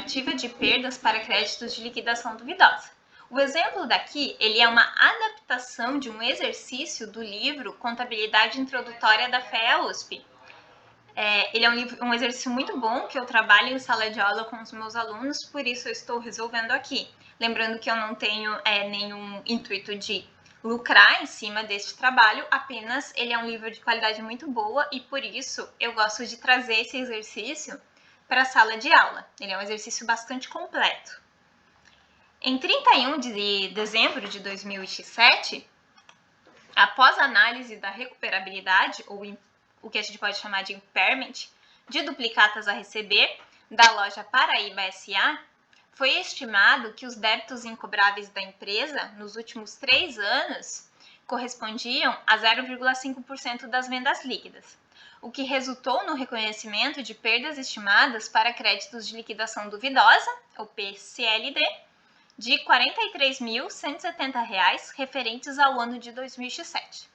estimativa de perdas para créditos de liquidação duvidosa. O exemplo daqui, ele é uma adaptação de um exercício do livro Contabilidade Introdutória da FEA USP. Ele é um exercício muito bom que eu trabalho em sala de aula com os meus alunos, por isso eu estou resolvendo aqui. Lembrando que eu não tenho nenhum intuito de lucrar em cima deste trabalho, apenas ele é um livro de qualidade muito boa e por isso eu gosto de trazer esse exercício para a sala de aula. Ele é um exercício bastante completo. Em 31 de dezembro de 2007, após a análise da recuperabilidade, ou o que a gente pode chamar de impairment, de duplicatas a receber da loja Paraíba S.A., foi estimado que os débitos incobráveis da empresa nos últimos 3 anos correspondiam a 0,5% das vendas líquidas, o que resultou no reconhecimento de perdas estimadas para créditos de liquidação duvidosa, ou PCLD, de R$ 43.170 referentes ao ano de 2007.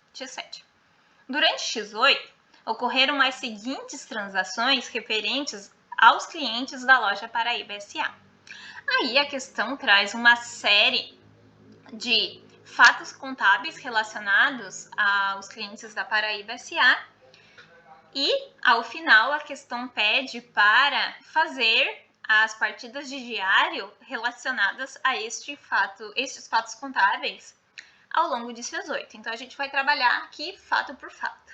Durante X8, ocorreram as seguintes transações referentes aos clientes da loja Paraíba S.A. Aí a questão traz uma série de fatos contábeis relacionados aos clientes da Paraíba S.A. e, ao final, a questão pede para fazer as partidas de diário relacionadas a estes fatos contábeis ao longo de X8. Então, a gente vai trabalhar aqui fato por fato.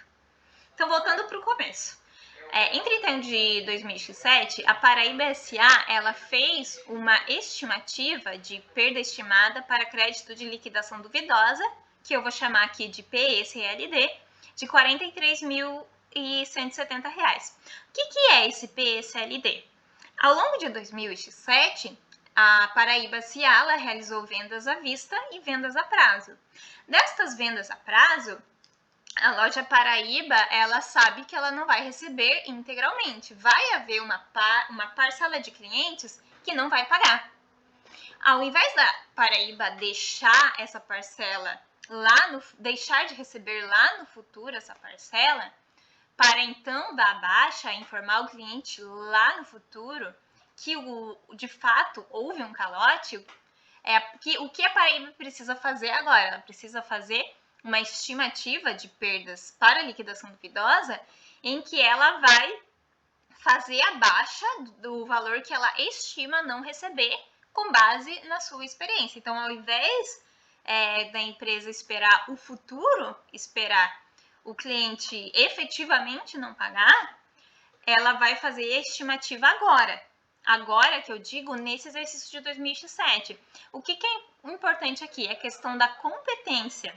Então, voltando para o começo. Em 31 de 2007, a Paraíba S.A. ela fez uma estimativa de perda estimada para crédito de liquidação duvidosa, que eu vou chamar aqui de PECLD, de R$ 43.170. O que é esse PECLD? Ao longo de 2007, a Paraíba S.A. realizou vendas à vista e vendas a prazo. Destas vendas a prazo, a loja Paraíba, ela sabe que ela não vai receber integralmente. Vai haver uma parcela de clientes que não vai pagar. Ao invés da Paraíba deixar essa parcela deixar de receber lá no futuro essa parcela, para então dar baixa, informar o cliente lá no futuro que de fato houve um calote, o que a Paraíba precisa fazer agora? Ela precisa fazer uma estimativa de perdas para liquidação duvidosa, em que ela vai fazer a baixa do valor que ela estima não receber com base na sua experiência. Então, ao invés da empresa esperar o futuro, esperar o cliente efetivamente não pagar, ela vai fazer a estimativa agora. Agora que eu digo nesse exercício de 2007. O que é importante aqui? É a questão da competência.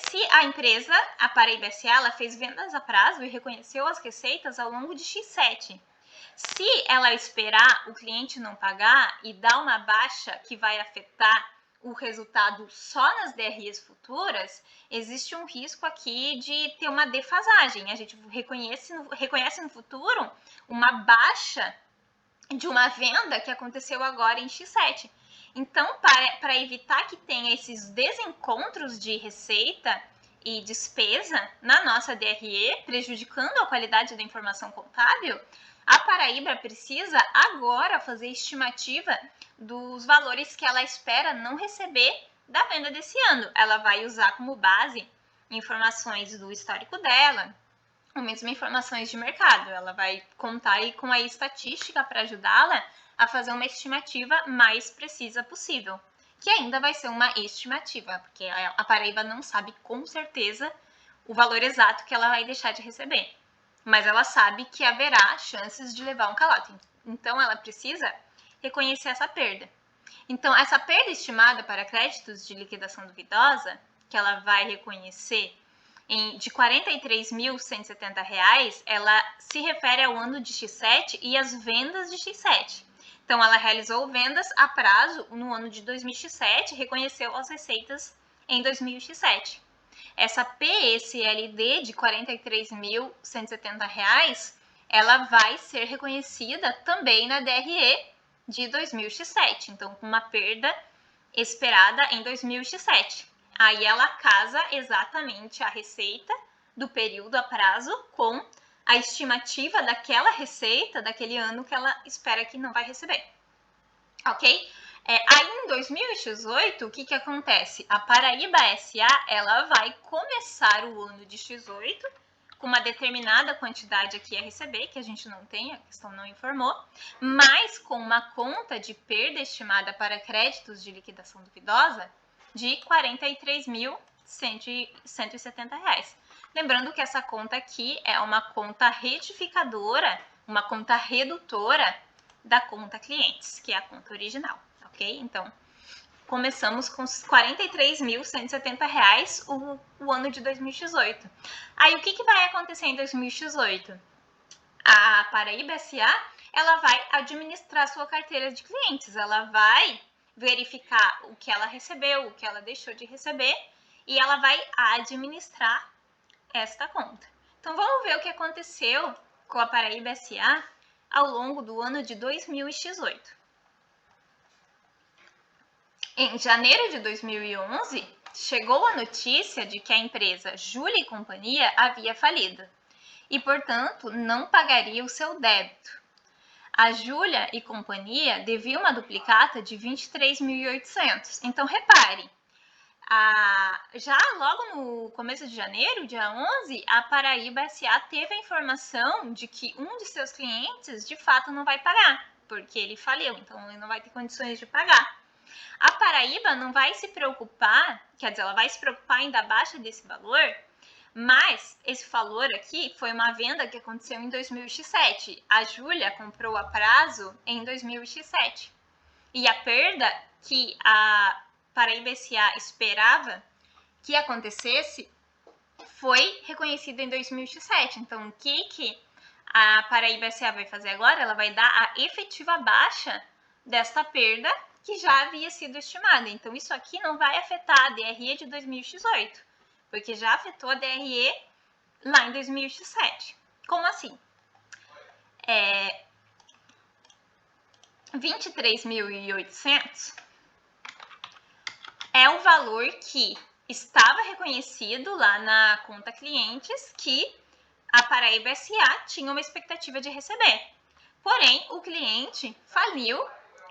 Se a empresa, a Paraíba S.A., ela fez vendas a prazo e reconheceu as receitas ao longo de X7. Se ela esperar o cliente não pagar e dar uma baixa que vai afetar o resultado só nas DREs futuras, existe um risco aqui de ter uma defasagem. A gente reconhece no futuro uma baixa de uma venda que aconteceu agora em X7. Então, para evitar que tenha esses desencontros de receita e despesa na nossa DRE, prejudicando a qualidade da informação contábil, a Paraíba precisa agora fazer estimativa dos valores que ela espera não receber da venda desse ano. Ela vai usar como base informações do histórico dela, ou mesmo informações de mercado. Ela vai contar aí com a estatística para ajudá-la a fazer uma estimativa mais precisa possível, que ainda vai ser uma estimativa, porque a Paraíba não sabe com certeza o valor exato que ela vai deixar de receber, mas ela sabe que haverá chances de levar um calote. Então, ela precisa reconhecer essa perda. Então, essa perda estimada para créditos de liquidação duvidosa, que ela vai reconhecer de R$ 43.170, ela se refere ao ano de X7 e às vendas de X7. Então, ela realizou vendas a prazo no ano de 2007 e reconheceu as receitas em 2007. Essa PECLD de R$ 43.170, ela vai ser reconhecida também na DRE de 2007. Então, com uma perda esperada em 2007. Aí ela casa exatamente a receita do período a prazo com a estimativa daquela receita daquele ano que ela espera que não vai receber, ok? Aí em 2018, o que acontece? A Paraíba SA, ela vai começar o ano de X8 com uma determinada quantidade aqui a receber, que a gente não tem, a questão não informou, mas com uma conta de perda estimada para créditos de liquidação duvidosa de R$ 43.170. Lembrando que essa conta aqui é uma conta retificadora, uma conta redutora da conta clientes, que é a conta original, ok? Então, começamos com R$ 43.170 o ano de 2018. Aí, o que vai acontecer em 2018? A Paraíba SA, ela vai administrar sua carteira de clientes, ela vai verificar o que ela recebeu, o que ela deixou de receber, e ela vai administrar esta conta. Então, vamos ver o que aconteceu com a Paraíba SA ao longo do ano de 2018. Em janeiro de 2011, chegou a notícia de que a empresa Júlia e Companhia havia falido e, portanto, não pagaria o seu débito. A Júlia e Companhia devia uma duplicata de 23.800. Então, repare, já logo no começo de janeiro, dia 11, a Paraíba SA teve a informação de que um de seus clientes, de fato, não vai pagar, porque ele faliu, então ele não vai ter condições de pagar. A Paraíba não vai se preocupar, quer dizer, ela vai se preocupar ainda abaixo desse valor, mas esse valor aqui foi uma venda que aconteceu em 2007. A Júlia comprou a prazo em 2007. E a perda que a Paraíba SA esperava que acontecesse foi reconhecida em 2007. Então, o que a Paraíba SA vai fazer agora? Ela vai dar a efetiva baixa desta perda que já havia sido estimada. Então, isso aqui não vai afetar a DRE de 2018, porque já afetou a DRE lá em 2007. Como assim? 23.800 é o valor que estava reconhecido lá na conta clientes que a Paraíba SA tinha uma expectativa de receber. Porém, o cliente faliu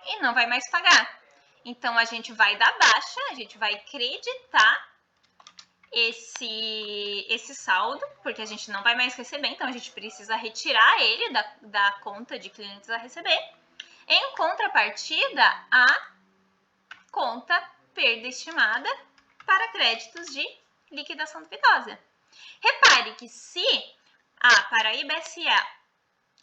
e não vai mais pagar. Então, a gente vai dar baixa, a gente vai creditar esse saldo, porque a gente não vai mais receber, então a gente precisa retirar ele da conta de clientes a receber. Em contrapartida, a conta perda estimada para créditos de liquidação duvidosa. Repare que se a Paraíba SA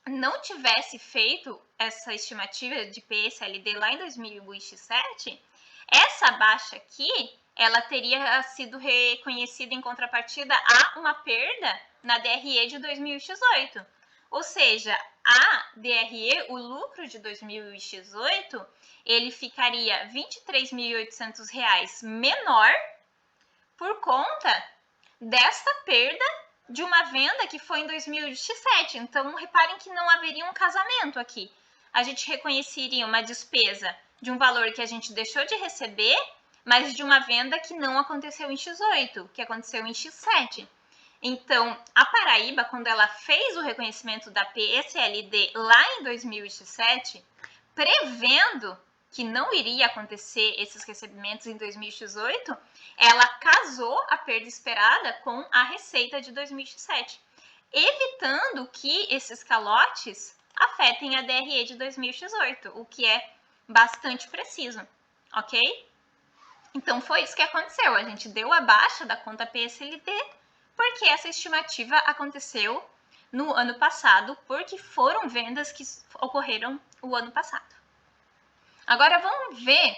não tivesse feito essa estimativa de PSLD lá em 2007, essa baixa aqui, ela teria sido reconhecida em contrapartida a uma perda na DRE de 2018. Ou seja, a DRE, o lucro de 2018, ele ficaria R$ 23.800 menor por conta desta perda de uma venda que foi em 2007. Então, reparem que não haveria um casamento aqui. A gente reconheceria uma despesa de um valor que a gente deixou de receber, mas de uma venda que não aconteceu em X8, que aconteceu em X7. Então, a Paraíba, quando ela fez o reconhecimento da PSLD lá em 2007, prevendo que não iria acontecer esses recebimentos em 2018, ela casou a perda esperada com a receita de 2007, evitando que esses calotes afetem a DRE de 2018, o que é bastante preciso, ok? Então, foi isso que aconteceu. A gente deu a baixa da conta PSLD porque essa estimativa aconteceu no ano passado, porque foram vendas que ocorreram o ano passado. Agora, vamos ver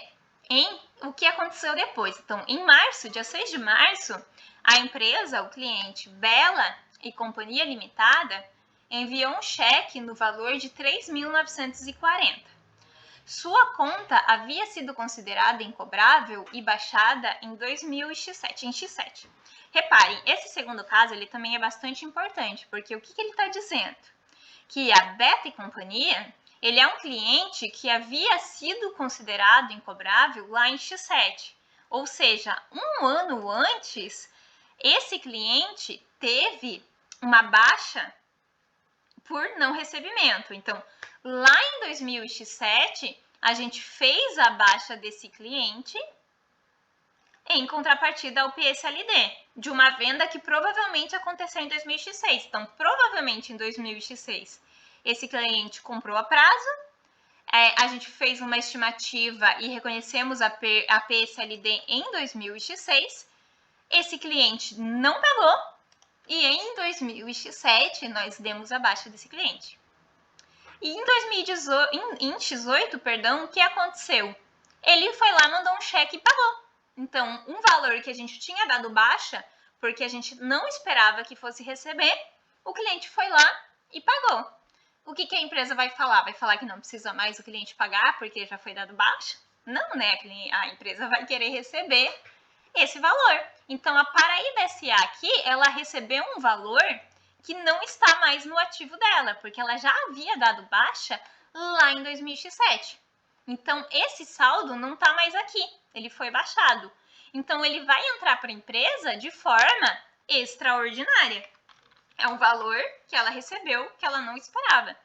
o que aconteceu depois. Então, em março, dia 6 de março, a empresa, o cliente Bela e Companhia Limitada, enviou um cheque no valor de 3.940. Sua conta havia sido considerada incobrável e baixada em 2007, em X7. Reparem, esse segundo caso ele também é bastante importante, porque o que ele está dizendo? Que a Beta e Companhia, ele é um cliente que havia sido considerado incobrável lá em X7. Ou seja, um ano antes, esse cliente teve uma baixa por não recebimento. Então, lá em 2007, a gente fez a baixa desse cliente em contrapartida ao PSLD, de uma venda que provavelmente aconteceu em 2006. Então, provavelmente em 2006, esse cliente comprou a prazo, a gente fez uma estimativa e reconhecemos a PSLD em 2006, esse cliente não pagou e em 2007 nós demos a baixa desse cliente. E em 2018, o que aconteceu? Ele foi lá, mandou um cheque e pagou. Então, um valor que a gente tinha dado baixa, porque a gente não esperava que fosse receber, o cliente foi lá e pagou. O que a empresa vai falar? Vai falar que não precisa mais o cliente pagar porque já foi dado baixa? Não, né? A empresa vai querer receber esse valor. Então, a Paraíba S.A. aqui, ela recebeu um valor que não está mais no ativo dela, porque ela já havia dado baixa lá em 2007. Então, esse saldo não está mais aqui, ele foi baixado. Então, ele vai entrar para a empresa de forma extraordinária. É um valor que ela recebeu que ela não esperava.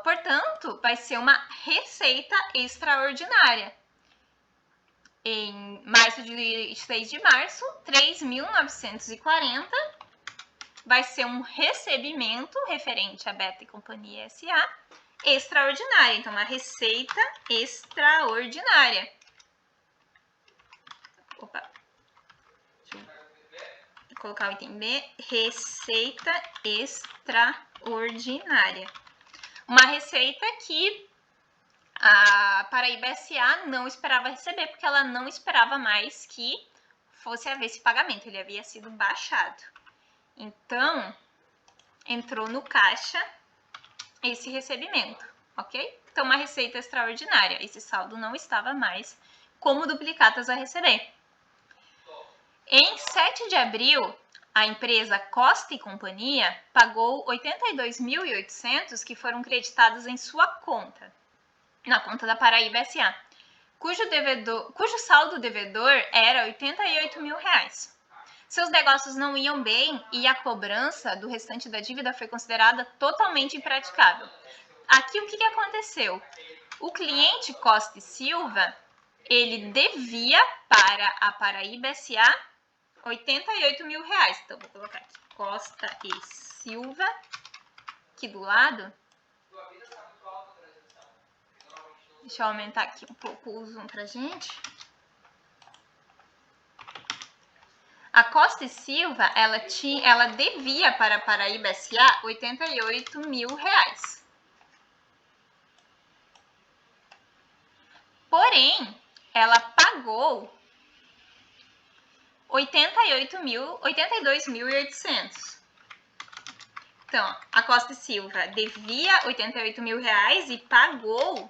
Portanto, vai ser uma receita extraordinária. Em 6 de março, 3.940 vai ser um recebimento referente à Beta e Companhia S.A. extraordinária. Então, uma receita extraordinária. Opa. Deixa eu colocar o item B. Receita extraordinária. Uma receita que a Paraíba S.A. não esperava receber, porque ela não esperava mais que fosse haver esse pagamento. Ele havia sido baixado. Então, entrou no caixa esse recebimento, ok? Então, uma receita extraordinária. Esse saldo não estava mais como duplicatas a receber. Em 7 de abril, a empresa Costa e Companhia pagou 82.800 que foram creditados em sua conta, na conta da Paraíba S.A., cujo saldo devedor era R$88 mil. Seus negócios não iam bem e a cobrança do restante da dívida foi considerada totalmente impraticável. Aqui o que aconteceu? O cliente Costa e Silva, ele devia para a Paraíba S.A. R$88 mil. Então, vou colocar aqui Costa e Silva, aqui do lado. Deixa eu aumentar aqui um pouco o zoom pra gente. A Costa e Silva, ela devia para a Paraíba S.A. R$88 mil. Porém, ela pagou 82.800. Então, a Costa e Silva devia R$88 mil e pagou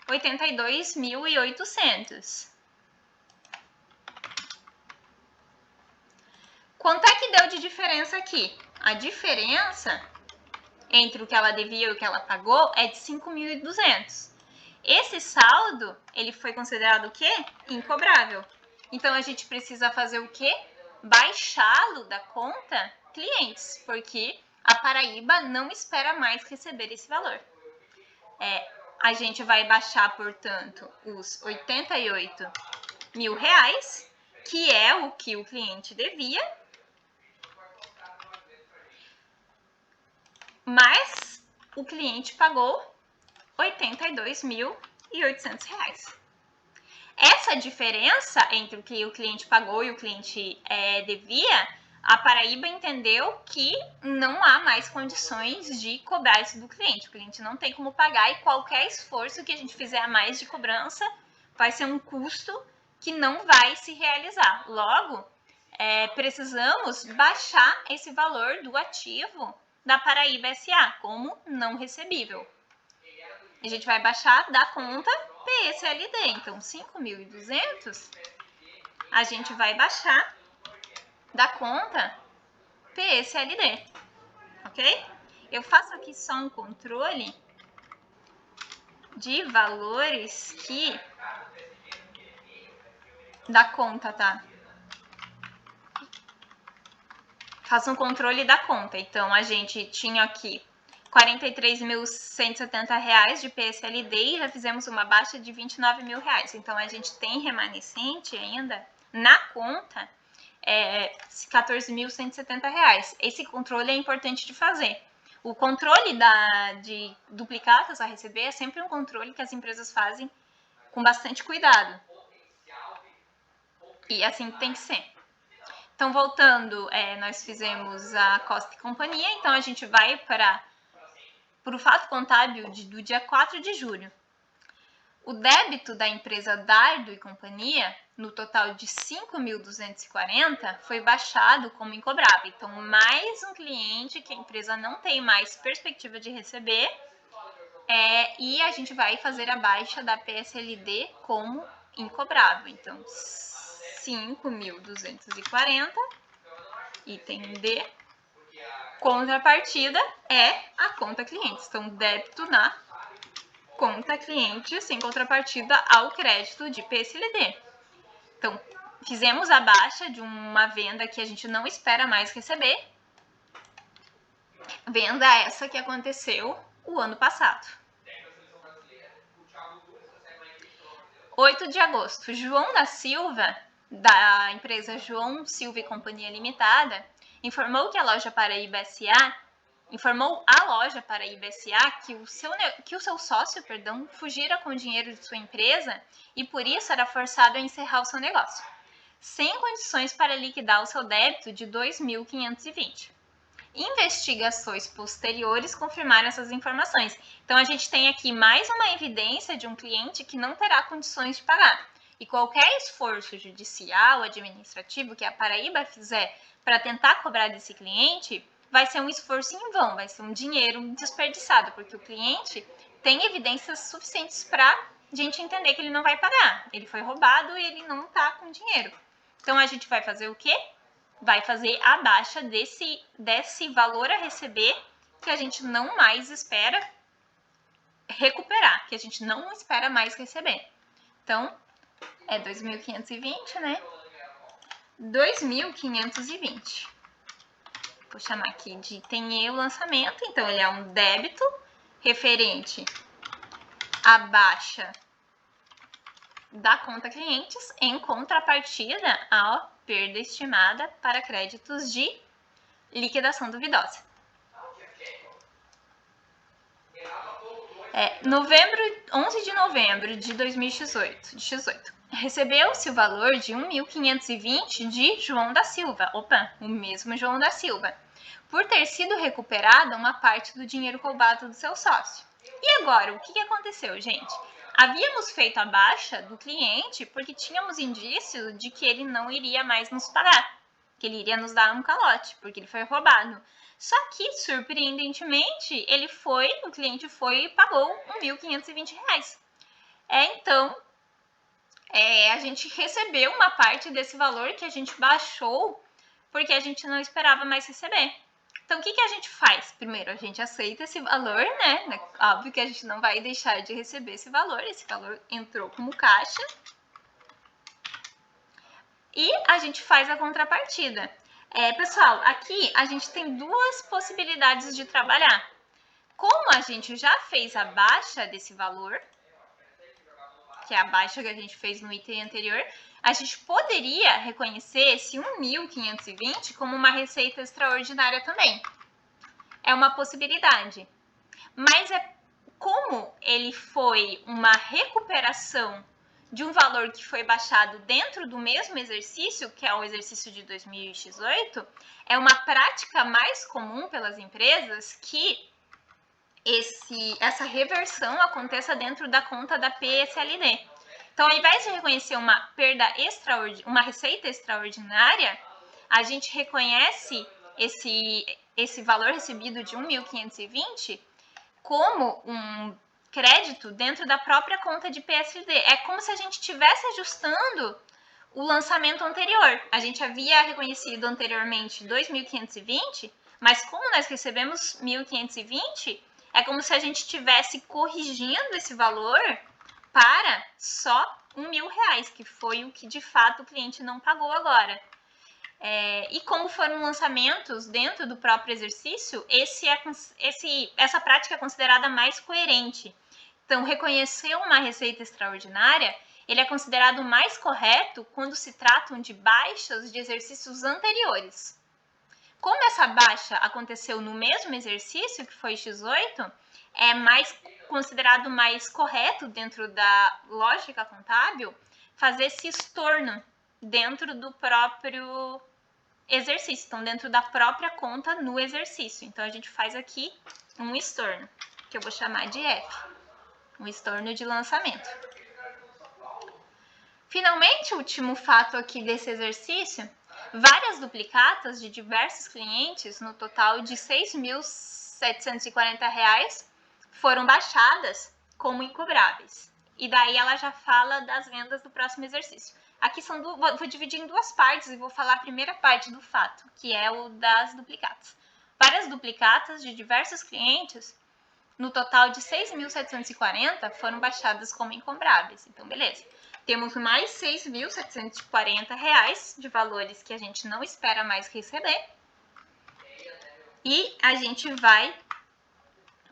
82.800. Quanto é que deu de diferença aqui? A diferença entre o que ela devia e o que ela pagou é de 5.200. Esse saldo, ele foi considerado o quê? Incobrável. Então, a gente precisa fazer o quê? Baixá-lo da conta clientes, porque a Paraíba não espera mais receber esse valor. A gente vai baixar, portanto, os R$88 mil, que é o que o cliente devia, mas o cliente pagou R$82.800. Essa diferença entre o que o cliente pagou e o cliente devia, a Paraíba entendeu que não há mais condições de cobrar isso do cliente. O cliente não tem como pagar e qualquer esforço que a gente fizer a mais de cobrança vai ser um custo que não vai se realizar. Logo, precisamos baixar esse valor do ativo da Paraíba S.A. como não recebível. A gente vai baixar da conta PSLD. Então, 5.200 a gente vai baixar da conta PSLD, ok? Eu faço aqui só um controle de valores da conta, tá? faço um controle da conta. Então, a gente tinha aqui R$ 43.170 de PSLD e já fizemos uma baixa de R$ 29.000. Então, a gente tem remanescente ainda na conta R$ 14.170. Esse controle é importante de fazer. O controle de duplicatas a receber é sempre um controle que as empresas fazem com bastante cuidado. E assim tem que ser. Então, voltando, nós fizemos a Costa e Companhia, então a gente vai para o fato contábil do dia 4 de julho. O débito da empresa Dardo e Companhia, no total de 5.240, foi baixado como incobrável. Então, mais um cliente que a empresa não tem mais perspectiva de receber, e a gente vai fazer a baixa da PSLD como incobrável. Então, 5.240, item D, contrapartida é a conta clientes. Então, débito na conta cliente sem contrapartida ao crédito de PSLD. Então, fizemos a baixa de uma venda que a gente não espera mais receber. Venda essa que aconteceu o ano passado. 8 de agosto, João da Silva, da empresa João Silva e Companhia Limitada, informou a loja Paraíba S.A. que o seu sócio, fugira com o dinheiro de sua empresa e por isso era forçado a encerrar o seu negócio, sem condições para liquidar o seu débito de 2.520. Investigações posteriores confirmaram essas informações. Então, a gente tem aqui mais uma evidência de um cliente que não terá condições de pagar. E qualquer esforço judicial, administrativo que a Paraíba fizer para tentar cobrar desse cliente, vai ser um esforço em vão, vai ser um dinheiro desperdiçado, porque o cliente tem evidências suficientes para a gente entender que ele não vai pagar. Ele foi roubado e ele não está com dinheiro. Então, a gente vai fazer o quê? Vai fazer a baixa desse valor a receber que a gente não mais espera recuperar, que a gente não espera mais receber. Então, é 2.520, né? 2.520. Vou chamar aqui de item E o lançamento. Então, ele é um débito referente à baixa da conta clientes em contrapartida à perda estimada para créditos de liquidação duvidosa. 11 de novembro de 2018, recebeu-se o valor de 1.520 de João da Silva, o mesmo João da Silva, por ter sido recuperada uma parte do dinheiro roubado do seu sócio. E agora, o que aconteceu, gente? Havíamos feito a baixa do cliente porque tínhamos indício de que ele não iria mais nos pagar, que ele iria nos dar um calote, porque ele foi roubado. Só que, surpreendentemente, o cliente foi e pagou R$1.520. Então, a gente recebeu uma parte desse valor que a gente baixou porque a gente não esperava mais receber. Então, o que a gente faz? Primeiro, a gente aceita esse valor, né? Óbvio que a gente não vai deixar de receber esse valor entrou como caixa. E a gente faz a contrapartida. Pessoal, aqui a gente tem duas possibilidades de trabalhar. Como a gente já fez a baixa desse valor, que é a baixa que a gente fez no item anterior, a gente poderia reconhecer esse 1.520 como uma receita extraordinária também. É uma possibilidade. Mas como ele foi uma recuperação de um valor que foi baixado dentro do mesmo exercício, que é o exercício de 2018, é uma prática mais comum pelas empresas que essa reversão aconteça dentro da conta da PSLD. Então, ao invés de reconhecer uma receita extraordinária, a gente reconhece esse valor recebido de 1.520 como um crédito dentro da própria conta de PSLD. É como se a gente estivesse ajustando o lançamento anterior. A gente havia reconhecido anteriormente 2.520, mas como nós recebemos 1.520, é como se a gente estivesse corrigindo esse valor para só R$1.000, que foi o que de fato o cliente não pagou agora. E como foram lançamentos dentro do próprio exercício, essa prática é considerada mais coerente. Então, reconhecer uma receita extraordinária, ele é considerado mais correto quando se tratam de baixas de exercícios anteriores. Como essa baixa aconteceu no mesmo exercício, que foi x8, é considerado mais correto dentro da lógica contábil fazer esse estorno dentro do próprio exercício, então dentro da própria conta no exercício. Então a gente faz aqui um estorno, que eu vou chamar de F, um estorno de lançamento. Finalmente, o último fato aqui desse exercício, várias duplicatas de diversos clientes, no total de R$ 6.740, foram baixadas como incobráveis. E daí ela já fala das vendas do próximo exercício. Aqui vou dividir em duas partes e vou falar a primeira parte do fato, que é o das duplicatas. Várias duplicatas de diversos clientes, no total de 6.740, foram baixadas como incombráveis. Então, beleza. Temos mais R$ 6.740 de valores que a gente não espera mais receber. E a gente vai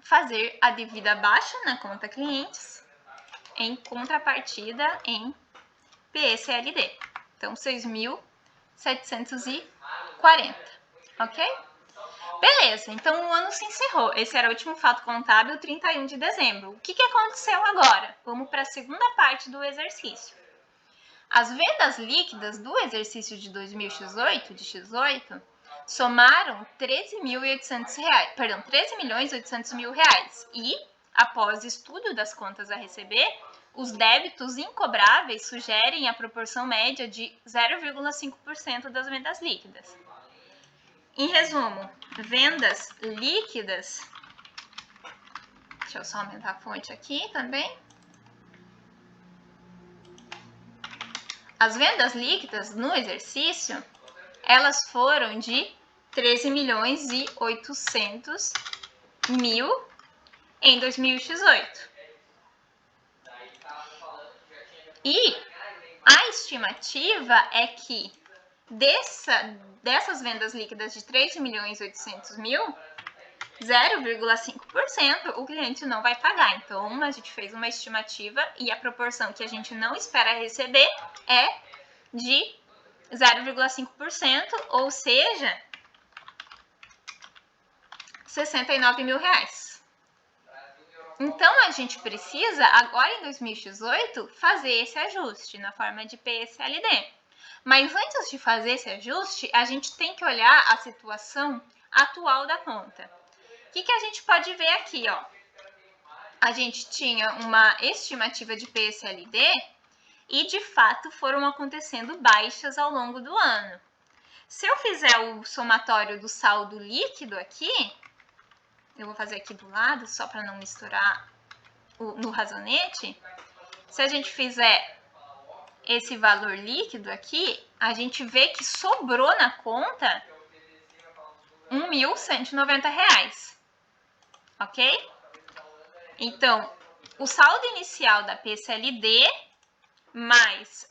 fazer a devida baixa na conta clientes em contrapartida em PSLD. Então, 6.740, ok? Beleza, então o ano se encerrou. Esse era o último fato contábil, 31 de dezembro. O que aconteceu agora? Vamos para a segunda parte do exercício. As vendas líquidas do exercício de 2018, de X8, somaram R$ 13.800.000. E, após estudo das contas a receber, os débitos incobráveis sugerem a proporção média de 0,5% das vendas líquidas. Em resumo, vendas líquidas, deixa eu só aumentar a fonte aqui também. As vendas líquidas no exercício, elas foram de 13.800.000 em 2018. E a estimativa é que dessas vendas líquidas de 13.800.000, 0,5% o cliente não vai pagar. Então, a gente fez uma estimativa e a proporção que a gente não espera receber é de 0,5%, ou seja, R$ 69.000. Então, a gente precisa, agora em 2018, fazer esse ajuste na forma de PSLD. Mas antes de fazer esse ajuste, a gente tem que olhar a situação atual da conta. O que a gente pode ver aqui, ó? A gente tinha uma estimativa de PSLD e, de fato, foram acontecendo baixas ao longo do ano. Se eu fizer o somatório do saldo líquido aqui, eu vou fazer aqui do lado, só para não misturar no razonete. Se a gente fizer esse valor líquido aqui, a gente vê que sobrou na conta R$ 1.190, ok? Então, o saldo inicial da PSLD mais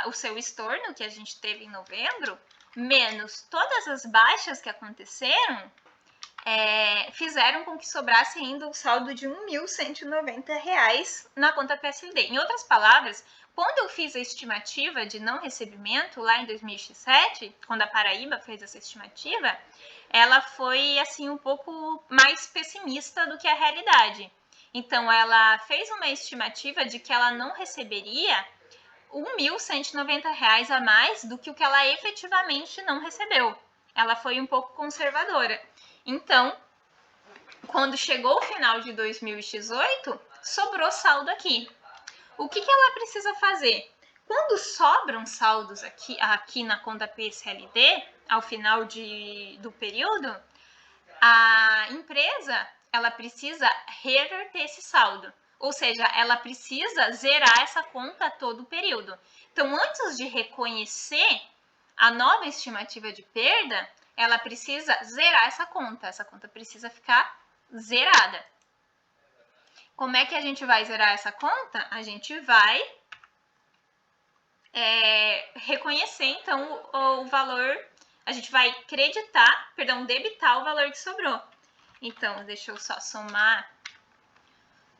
o seu estorno que a gente teve em novembro, menos todas as baixas que aconteceram, fizeram com que sobrasse ainda o saldo de R$ 1.190 na conta PSLD. Em outras palavras, quando eu fiz a estimativa de não recebimento lá em 2007, quando a Paraíba fez essa estimativa, ela foi assim um pouco mais pessimista do que a realidade. Então, ela fez uma estimativa de que ela não receberia R$ 1.190 a mais do que o que ela efetivamente não recebeu. Ela foi um pouco conservadora. Então, quando chegou o final de 2018, sobrou saldo aqui. O que ela precisa fazer? Quando sobram saldos aqui na conta PSLD, ao final do período, a empresa ela precisa reverter esse saldo. Ou seja, ela precisa zerar essa conta todo o período. Então, antes de reconhecer a nova estimativa de perda, ela precisa zerar essa conta. Essa conta precisa ficar zerada. Como é que a gente vai zerar essa conta? A gente vai reconhecer, então, o valor, a gente vai debitar o valor que sobrou. Então, deixa eu só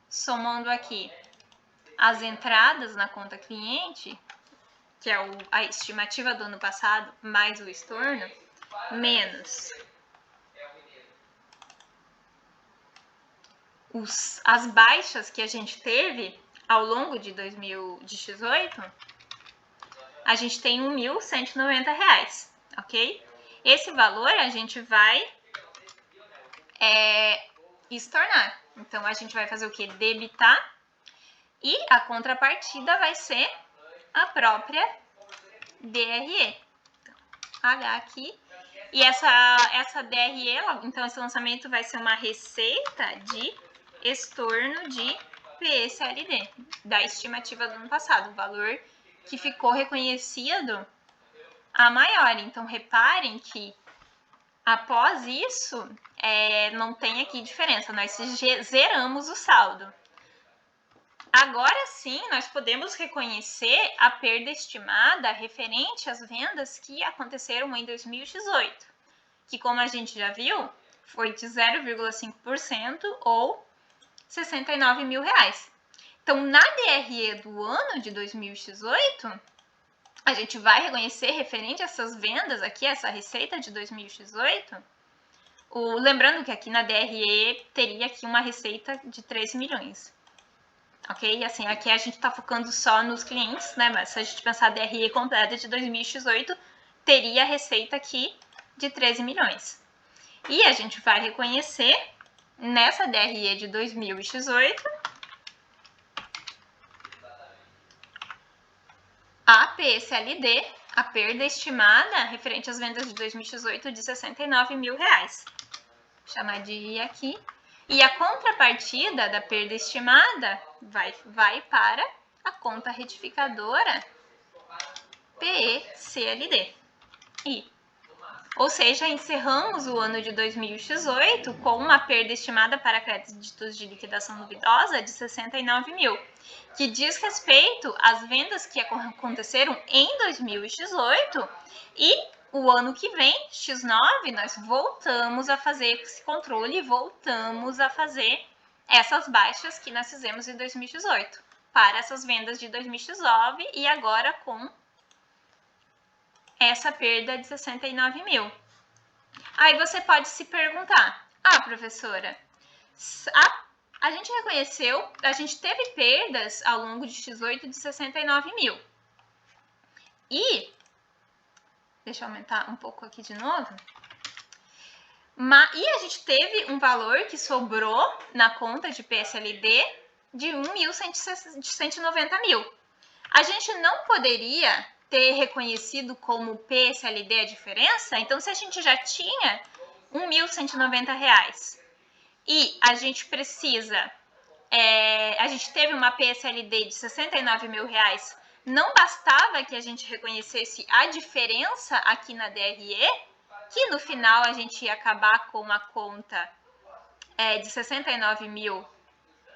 somando aqui as entradas na conta cliente, que é a estimativa do ano passado, mais o estorno, menos as baixas que a gente teve ao longo de 2018, a gente tem R$ 1.190, ok? Esse valor a gente vai estornar. Então, a gente vai fazer o que? Debitar, e a contrapartida vai ser a própria DRE. Então, H aqui. E essa DRE, então esse lançamento vai ser uma receita de estorno de PSLD, da estimativa do ano passado, o valor que ficou reconhecido a maior. Então, reparem que após isso, não tem aqui diferença, nós zeramos o saldo. Agora sim, nós podemos reconhecer a perda estimada referente às vendas que aconteceram em 2018, que, como a gente já viu, foi de 0,5% ou R$ 69 mil. Então, na DRE do ano de 2018, a gente vai reconhecer referente a essas vendas aqui, essa receita de 2018, lembrando que aqui na DRE teria aqui uma receita de 13 milhões. Ok? Assim, aqui a gente está focando só nos clientes, né? Mas se a gente pensar a DRE completa de 2018, teria a receita aqui de 13 milhões. E a gente vai reconhecer nessa DRE de 2018 a PSLD, a perda estimada referente às vendas de 2018 de R$ 69 mil. Vou chamar de I aqui. E a contrapartida da perda estimada vai para a conta retificadora PECLD. Ou seja, encerramos o ano de 2018 com uma perda estimada para créditos de liquidação duvidosa de 69 mil, que diz respeito às vendas que aconteceram em 2018 e o ano que vem, X9, nós voltamos a fazer esse controle e voltamos a fazer essas baixas que nós fizemos em 2018 para essas vendas de 2019 e agora com essa perda de 69 mil. Aí você pode se perguntar, professora, a gente reconheceu, a gente teve perdas ao longo de X8 de 69 mil. E, deixa eu aumentar um pouco aqui de novo. E a gente teve um valor que sobrou na conta de PSLD de 1.190 mil. A gente não poderia ter reconhecido como PSLD a diferença? Então, se a gente já tinha R$ 1.190 e a gente precisa, a gente teve uma PSLD de R$ 69 mil, não bastava que a gente reconhecesse a diferença aqui na DRE, que no final a gente ia acabar com uma conta de 69 mil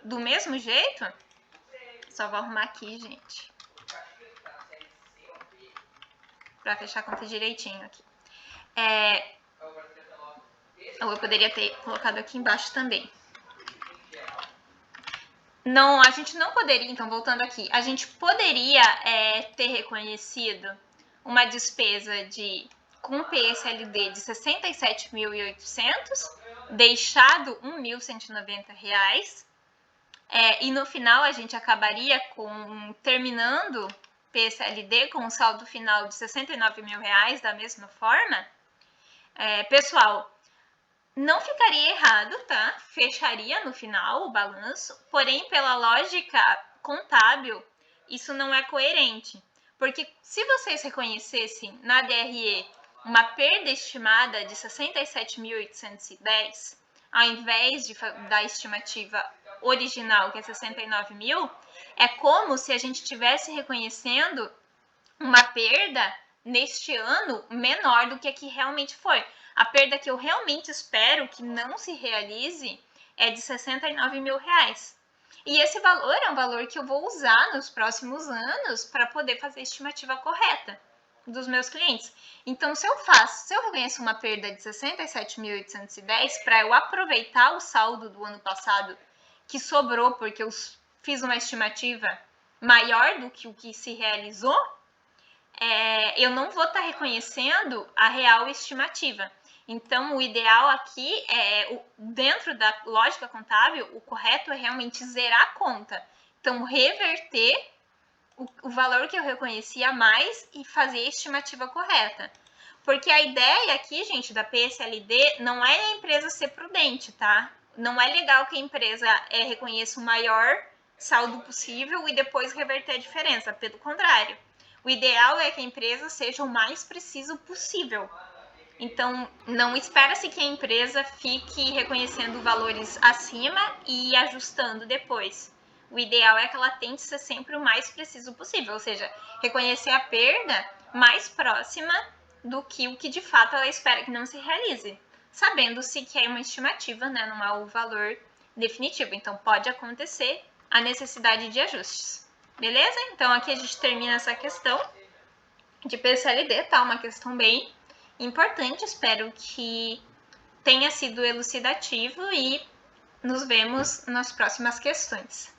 do mesmo jeito? Só vou arrumar aqui, gente, para fechar a conta direitinho aqui. Ou eu poderia ter colocado aqui embaixo também. Não, a gente não poderia, então voltando aqui, a gente poderia ter reconhecido uma despesa com PSLD de R$ 67.800, deixado R$ 1.190, e no final a gente acabaria terminando PSLD com um saldo final de R$ 69 mil da mesma forma. Pessoal, não ficaria errado, tá? Fecharia no final o balanço, porém, pela lógica contábil, isso não é coerente. Porque se vocês reconhecessem na DRE uma perda estimada de 67.810, ao invés da estimativa original, que é 69 mil, é como se a gente estivesse reconhecendo uma perda neste ano menor do que a que realmente foi. A perda que eu realmente espero que não se realize é de R$ 69 mil. E esse valor é um valor que eu vou usar nos próximos anos para poder fazer a estimativa correta dos meus clientes. Então, se eu reconheço uma perda de 67.810 para eu aproveitar o saldo do ano passado que sobrou porque eu fiz uma estimativa maior do que o que se realizou, eu não vou estar reconhecendo a real estimativa. Então, o ideal aqui dentro da lógica contábil, o correto é realmente zerar a conta. Então, reverter o valor que eu reconheci a mais e fazer a estimativa correta. Porque a ideia aqui, gente, da PSLD não é a empresa ser prudente, tá? Não é legal que a empresa reconheça o maior saldo possível e depois reverter a diferença. Pelo contrário, o ideal é que a empresa seja o mais preciso possível. Então, não espera-se que a empresa fique reconhecendo valores acima e ajustando depois. O ideal é que ela tente ser sempre o mais preciso possível, ou seja, reconhecer a perda mais próxima do que o que de fato ela espera que não se realize, sabendo-se que é uma estimativa, né, não é o valor definitivo. Então, pode acontecer a necessidade de ajustes. Beleza? Então, aqui a gente termina essa questão de PSLD, tá? Uma questão bem importante. Espero que tenha sido elucidativo e nos vemos nas próximas questões.